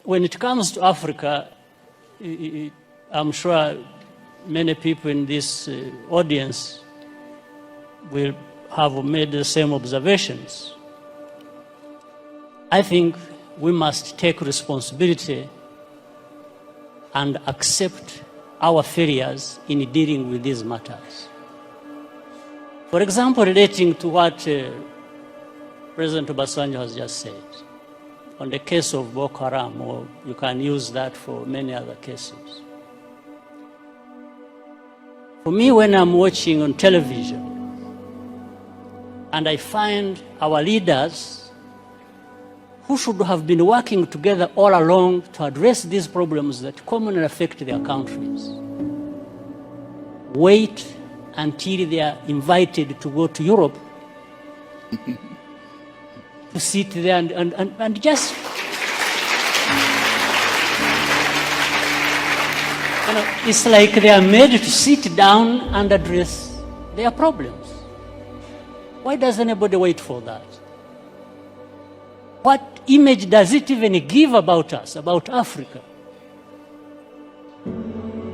when it comes to Africa, I'm sure many people in this audience will have made the same observations. I think we must take responsibility and accept our failures in dealing with these matters. For example, relating to what President Obasanjo has just said, on the case of Boko Haram, or you can use that for many other cases. For me, when I'm watching on television, and I find our leaders who should have been working together all along to address these problems that commonly affect their countries, wait until they are invited to go to Europe to sit there and just, it's like they are made to sit down and address their problems. Why does anybody wait for that? What image does it even give about us, about Africa?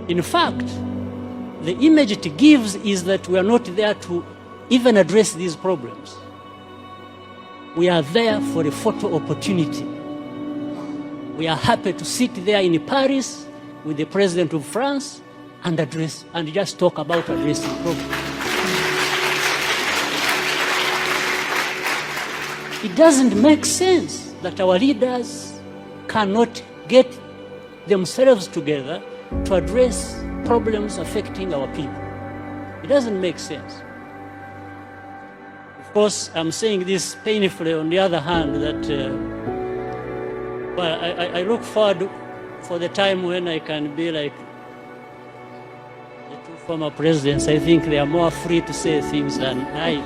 In fact, the image it gives is that we are not there to even address these problems. We are there for a photo opportunity. We are happy to sit there in Paris with the President of France and address, and just talk about addressing problems. It doesn't make sense that our leaders cannot get themselves together to address problems affecting our people. It doesn't make sense. Of course, I'm saying this painfully. On the other hand, that well, I look forward for the time when I can be like the two former presidents. I think they are more free to say things than I.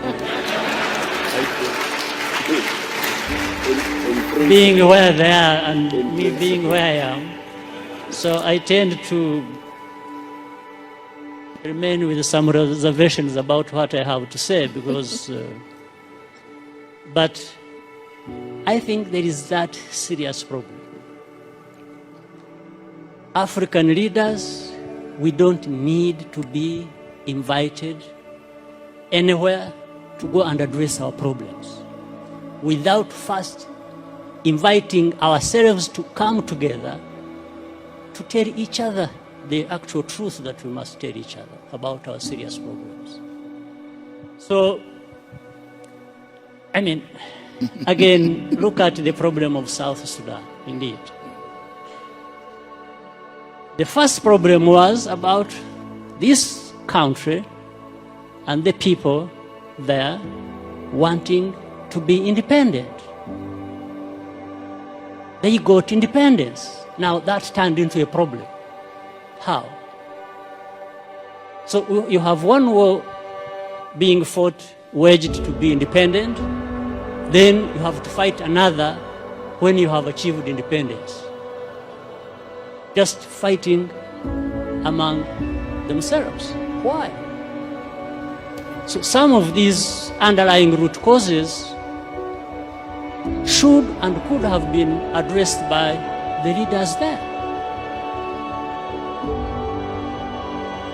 Being where they are and me being where I am. So I tend to remain with some reservations about what I have to say, because, but I think there is that serious problem. African leaders, we don't need to be invited anywhere to go and address our problems without first inviting ourselves to come together to tell each other the actual truth that we must tell each other about our serious problems. So, I mean, again, look at the problem of South Sudan, indeed. The first problem was about this country and the people there wanting to be independent. They got independence. Now that turned into a problem. How? So you have one war being fought, waged to be independent, then you have to fight another when you have achieved independence. Just fighting among themselves. Why? So some of these underlying root causes should and could have been addressed by the leaders there.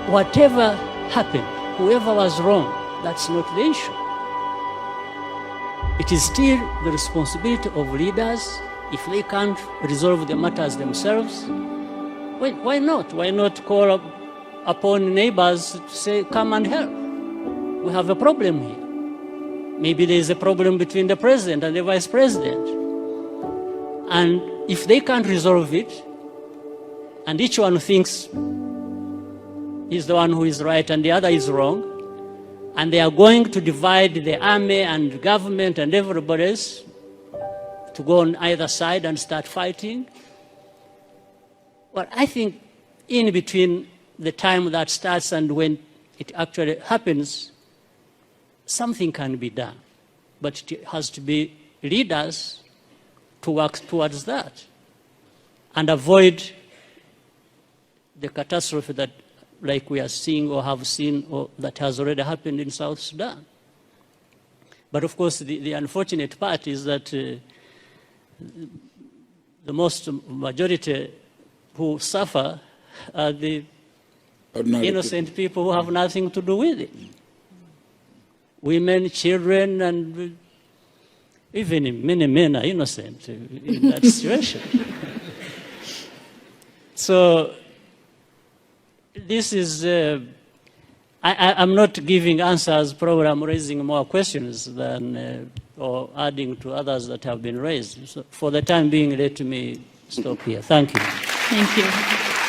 Whatever happened, whoever was wrong, that's not the issue. It is still the responsibility of leaders. If they can't resolve the matters themselves, why not? Why not call upon neighbors to say, come and help? We have a problem here. Maybe there is a problem between the president and the vice president. And if they can't resolve it, and each one thinks he's the one who is right and the other is wrong, and they are going to divide the army and government and everybody else to go on either side and start fighting, well, I think in between the time that starts and when it actually happens, something can be done, but it has to be leaders to work towards that and avoid the catastrophe that, like we are seeing or have seen, or that has already happened in South Sudan. But of course, the unfortunate part is that the most majority who suffer are the innocent people who have nothing to do with it. Women, children, and even many men are innocent in that situation. So this is, I'm not giving answers, probably I'm raising more questions than, or adding to others that have been raised. So for the time being, let me stop here. Thank you. Thank you.